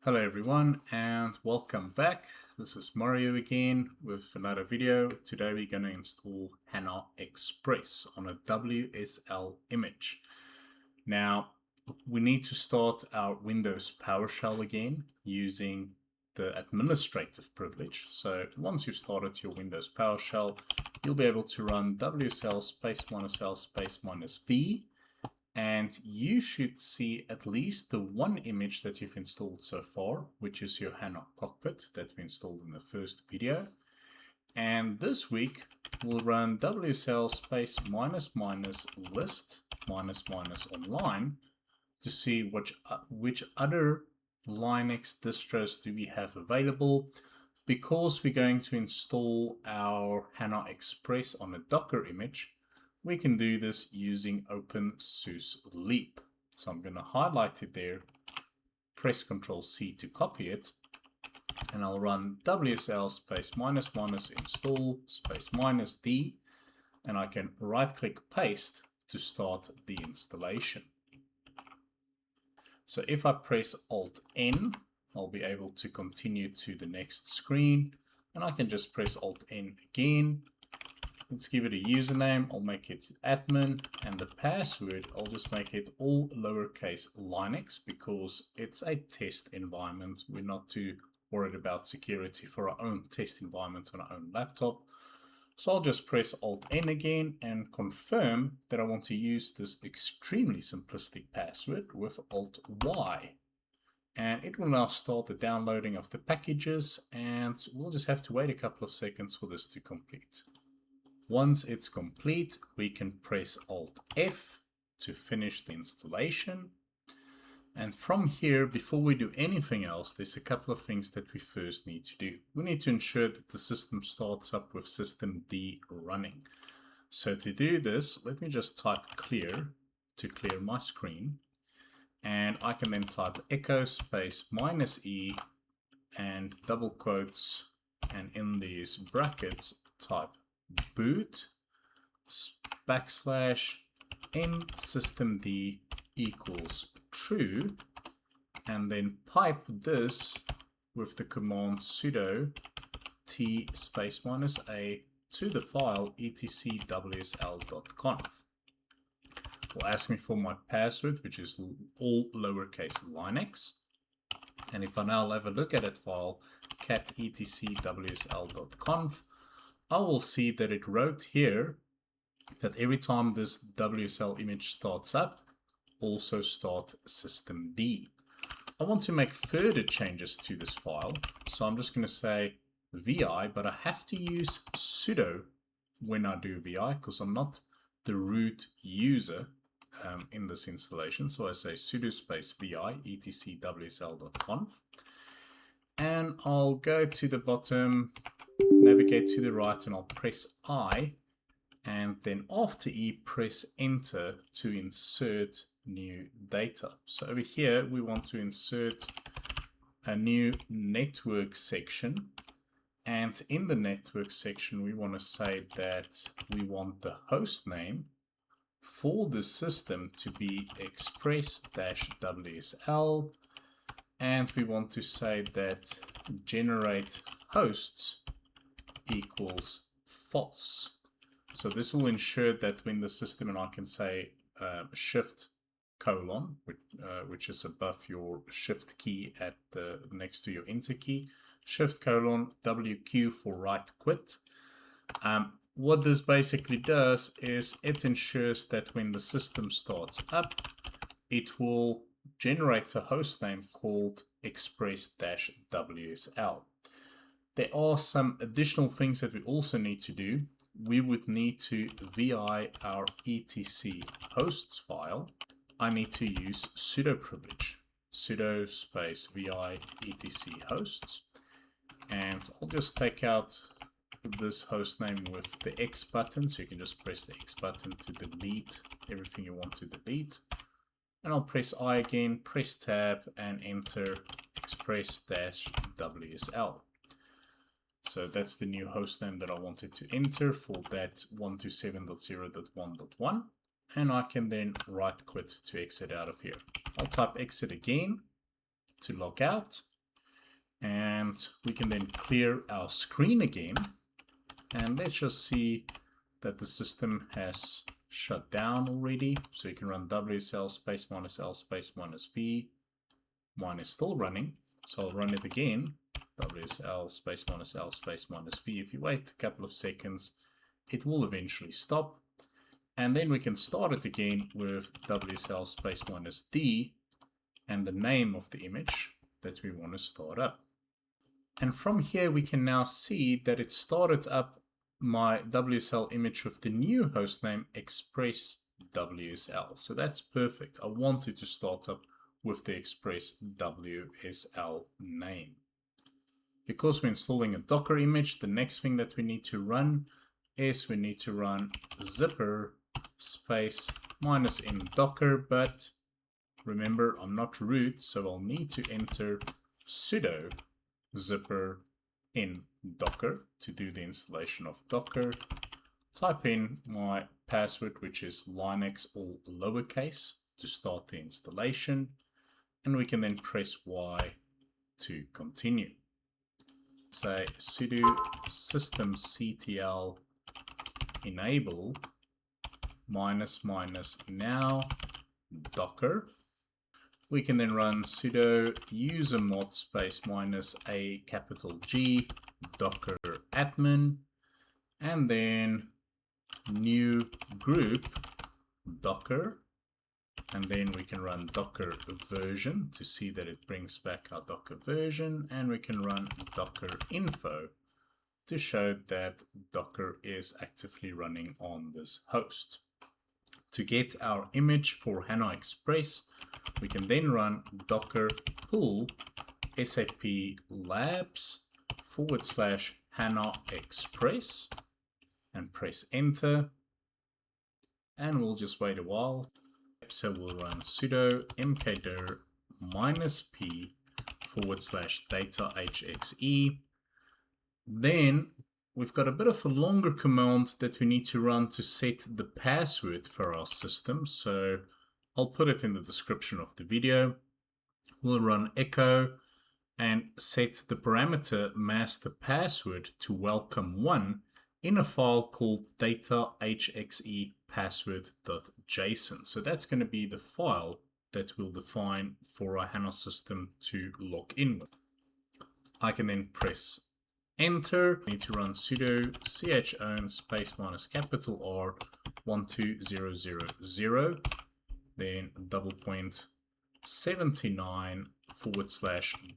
Hello everyone and welcome back. This is Mario again with another video. Today we're going to install HANA Express on a WSL image. Now we need to start our Windows PowerShell again using the administrative privilege. So once you've started your Windows PowerShell, you'll be able to run wsl --l -v. And you should see at least the one image that you've installed so far, which is your HANA cockpit that we installed in the first video. And this week we'll run wsl --list --online to see which other Linux distros do we have available. Because we're going to install our HANA Express on a Docker image, we can do this using OpenSUSE Leap. So I'm going to highlight it there, press Ctrl+C to copy it, and I'll run wsl --install -d, and I can right-click paste to start the installation. So if I press Alt-N, I'll be able to continue to the next screen, and I can just press Alt-N again. Let's give it a username. I'll make it admin, and the password, I'll just make it all lowercase Linux because it's a test environment. We're not too worried about security for our own test environment on our own laptop. So I'll just press Alt-N again and confirm that I want to use this extremely simplistic password with Alt-Y. And it will now start the downloading of the packages, and we'll just have to wait a couple of seconds for this to complete. Once it's complete, we can press Alt-F to finish the installation. And from here, before we do anything else, there's a couple of things that we first need to do. We need to ensure that the system starts up with systemd running. So to do this, let me just type clear to clear my screen. And I can then type echo space -e and double quotes, and in these brackets type boot /nsystemd equals true, and then pipe this with the command sudo t --a to the file etc.wsl.conf. Will ask me for my password, which is all lowercase Linux. And if I now have a look at that file, cat etc.wsl.conf, I will see that it wrote here that every time this WSL image starts up, also start systemd. I want to make further changes to this file, so I'm just going to say vi, but I have to use sudo when I do vi because I'm not the root user in this installation. So I say sudo space vi etc.wsl.conf, and I'll go to the bottom, navigate to the right, and I'll press I, and then after E press enter to insert new data. So over here we want to insert a new network section, and in the network section we want to say that we want the host name for the system to be express-wsl, and we want to say that generate hosts equals false. So this will ensure that when the system, and I can say shift colon, which is above your shift key at the next to your enter key, shift colon WQ for right quit. What this basically does is it ensures that when the system starts up, it will generate a host name called express-wsl. There are some additional things that we also need to do. We would need to vi our etc hosts file. I need to use sudo privilege, sudo space vi etc hosts, and I'll just take out this host name with the X button, so you can just press the X button to delete everything you want to delete. And I'll press I again, press tab, and enter express-wsl. So that's the new hostname that I wanted to enter for that 127.0.1.1. And I can then right quit to exit out of here. I'll type exit again to log out. And we can then clear our screen again. And let's just see that the system has shut down already. So you can run wsl space -l space -v. Mine is still running. So I'll run it again. wsl space -l space -v. If you wait a couple of seconds, it will eventually stop. And then we can start it again with wsl space -d and the name of the image that we want to start up. And from here we can now see that it started up my WSL image with the new hostname Express WSL. So that's perfect. I wanted to start up with the Express WSL name. Because we're installing a Docker image, the next thing that we need to run is we need to run zipper space -in docker, but remember I'm not root, so I'll need to enter sudo zipper in docker to do the installation of Docker. Type in my password, which is Linux all lowercase, to start the installation, and we can then press Y to continue. Say sudo systemctl enable --now docker. We can then run sudo usermod space -a docker admin, and then new group docker, and then we can run docker version to see that it brings back our docker version, and we can run docker info to show that Docker is actively running on this host. To get our image for HANA Express, we can then run docker pull SAP labs /HANA Express and press enter, and we'll just wait a while. So we'll run sudo mkdir -p /data HXE. Then we've got a bit of a longer command that we need to run to set the password for our system. So I'll put it in the description of the video. We'll run echo and set the parameter master password to welcome1 in a file called data HXE password.json. So that's going to be the file that we'll define for our HANA system to log in with. I can then press enter. I need to run sudo chown space -R 12000, then $79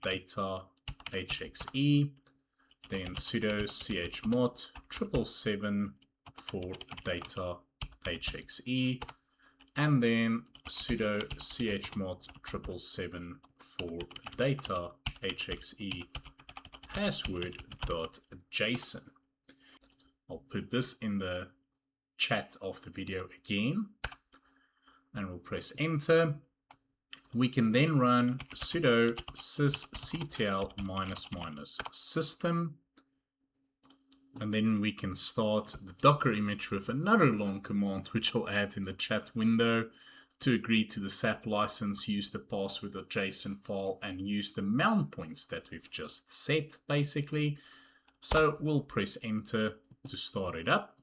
/data HXE, then sudo chmod 777 for data HXE, and then sudo chmod 777 for data HXE password.json. I'll put this in the chat of the video again, and we'll press enter. We can then run sudo sysctl --system, and then we can start the Docker image with another long command, which I'll add in the chat window, to agree to the SAP license, use the password.json file, and use the mount points that we've just set, basically. So we'll press enter to start it up.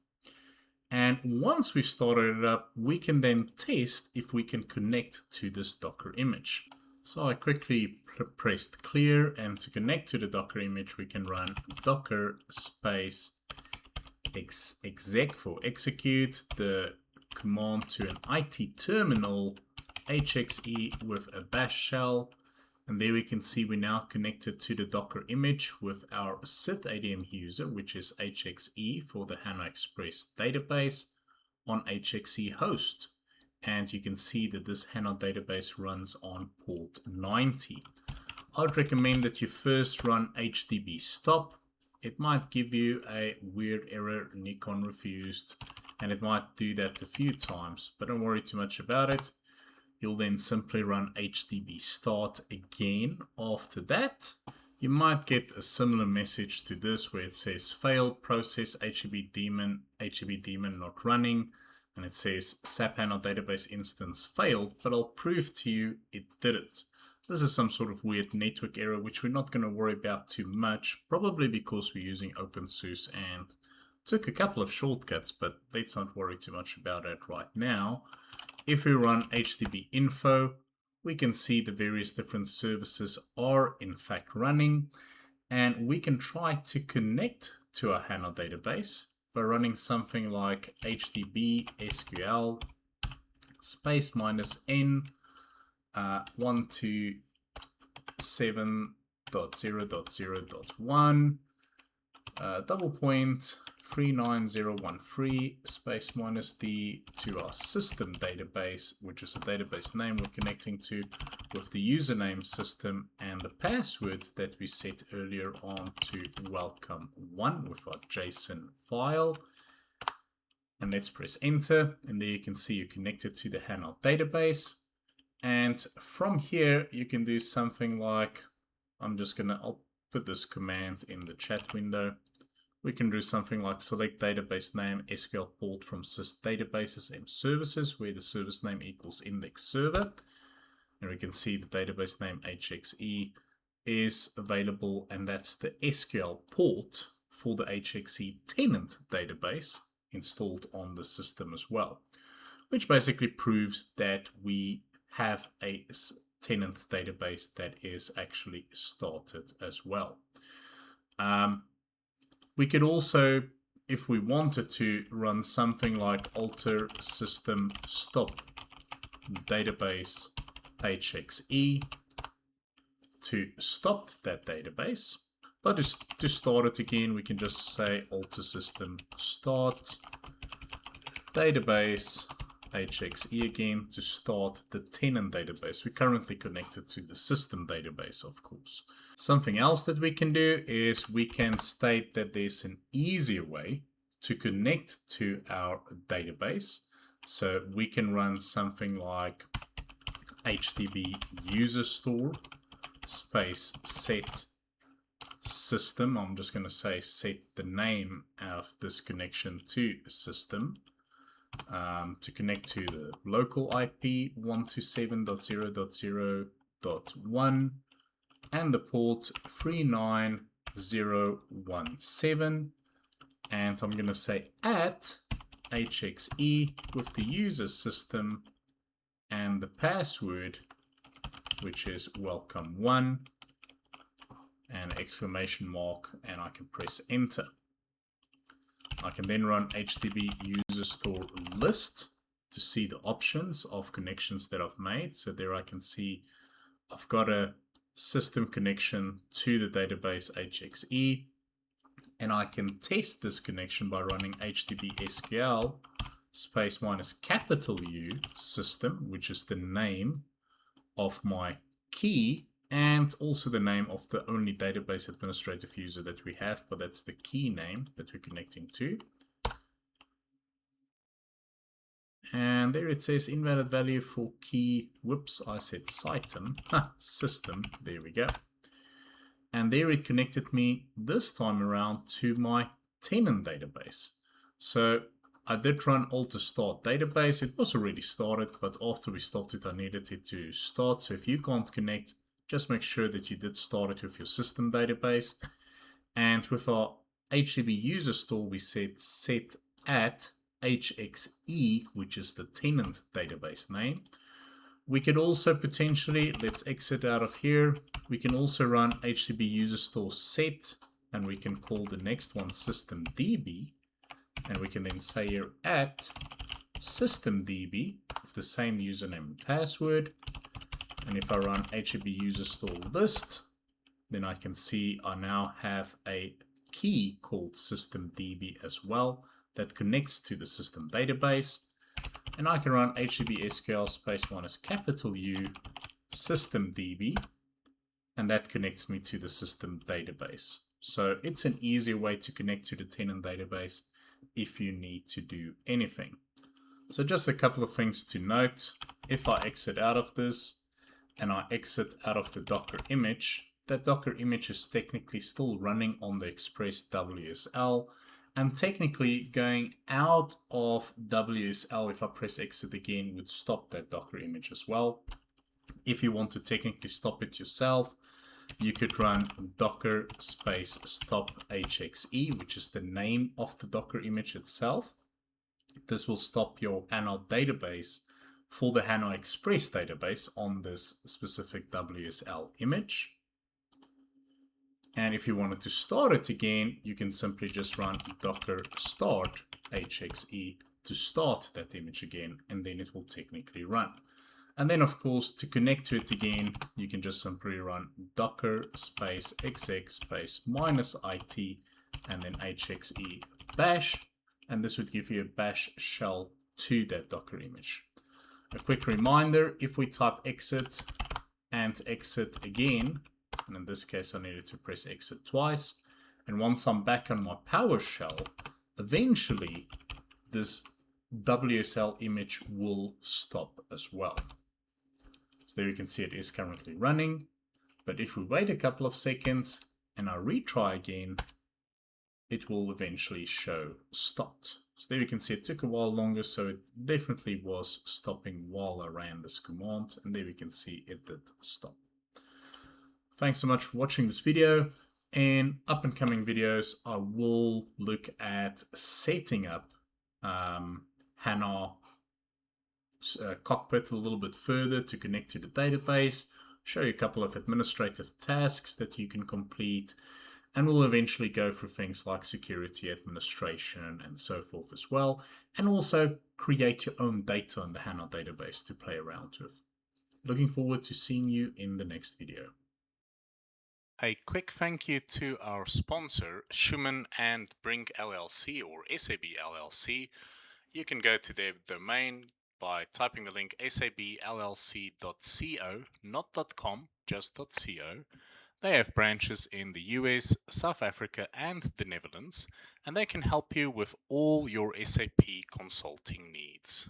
And once we've started it up, we can then test if we can connect to this Docker image. So I quickly pressed clear, and to connect to the Docker image, we can run docker space exec for execute, the command to an IT terminal HXE with a bash shell, and there we can see we're now connected to the Docker image with our sysctl.d user, which is HXE for the HANA Express database on HXE host, and you can see that this HANA database runs on port 90. I'd recommend that you first run HDB stop. It might give you a weird error, Nikon refused, and it might do that a few times, but don't worry too much about it. You'll then simply run HDB start again after that. You might get a similar message to this where it says failed process HDB daemon not running, and it says SAP HANA database instance failed, but I'll prove to you it didn't. This is some sort of weird network error, which we're not going to worry about too much, probably because we're using OpenSUSE and took a couple of shortcuts, but let's not worry too much about it right now. If we run HTTP info, we can see the various different services are in fact running, and we can try to connect to a HANA database by running something like hdbuserstore space -n 127.0.0.1 double point 39013 space -d to our system database, which is a database name we're connecting to, with the username system and the password that we set earlier on to welcome1 with our JSON file. And let's press enter, and there you can see you're connected to the HANA database. And from here you can do something like, I'll put this command in the chat window. We can do something like select database name SQL port from sys databases and services, where the service name equals index server. And we can see the database name HXE is available, and that's the SQL port for the HXE tenant database installed on the system as well, which basically proves that we have a tenant database that is actually started as well. We could also, if we wanted to, run something like alter system stop database HXE to stop that database. But to start it again, we can just say alter system start database HXE again to start the tenant database. We're currently connected to the system database, of course. Something else that we can do is we can state that there's an easier way to connect to our database. So we can run something like hdbuserstore space set system. I'm just going to say set the name of this connection to system. To connect to the local IP 127.0.0.1 and the port 39017, and I'm going to say at HXE with the user system and the password, which is welcome1, and exclamation mark, and I can press enter. I can then run hdbuserstore list to see the options of connections that I've made. So there I can see I've got a system connection to the database HXE, and I can test this connection by running hdbsql space -U system, which is the name of my key and also the name of the only database administrative user that we have, but that's the key name that we're connecting to. And there it says invalid value for key, whoops, I said system, there we go. And there it connected me this time around to my tenant database. So I did run alter start database. It was already started, but after we stopped it, I needed it to start. So if you can't connect, just make sure that you did start it with your system database. And with our hdbuserstore, we said set at HXE, which is the tenant database name. We could also potentially, let's exit out of here. We can also run hdbuserstore set, and we can call the next one systemd, and we can then say here at systemd with the same username and password. And if I run hdbuserstore list, then I can see I now have a key called systemd as well that connects to the system database. And I can run hdbsql space -U systemd, and that connects me to the system database. So it's an easier way to connect to the tenant database if you need to do anything. So just a couple of things to note. If I exit out of this and I exit out of the Docker image, that Docker image is technically still running on the Express WSL, and technically going out of WSL, if I press exit again, would stop that Docker image as well. If you want to technically stop it yourself, you could run docker space stop HXE, which is the name of the Docker image itself. This will stop your HANA database for the HANA Express database on this specific WSL image. And if you wanted to start it again, you can simply just run docker start HXE to start that image again, and then it will technically run. And then, of course, to connect to it again, you can just simply run docker space exec space -it and then HXE bash, and this would give you a bash shell to that Docker image. A quick reminder, if we type exit and exit again, and in this case I needed to press exit twice, and once I'm back on my PowerShell, eventually this WSL image will stop as well. So there you can see it is currently running, but if we wait a couple of seconds and I retry again, it will eventually show stopped. So there you can see it took a while longer, so it definitely was stopping while I ran this command, and there we can see it did stop. Thanks so much for watching this video. In up and coming videos, I will look at setting up HANA cockpit a little bit further to connect to the database, show you a couple of administrative tasks that you can complete, and we'll eventually go through things like security administration and so forth as well, and also create your own data in the HANA database to play around with. Looking forward to seeing you in the next video. A quick thank you to our sponsor, Schumann and Brink LLC or SAB LLC. You can go to their domain by typing the link sabllc.co, not .com, just .co. They have branches in the US, South Africa, and the Netherlands, and they can help you with all your SAP consulting needs.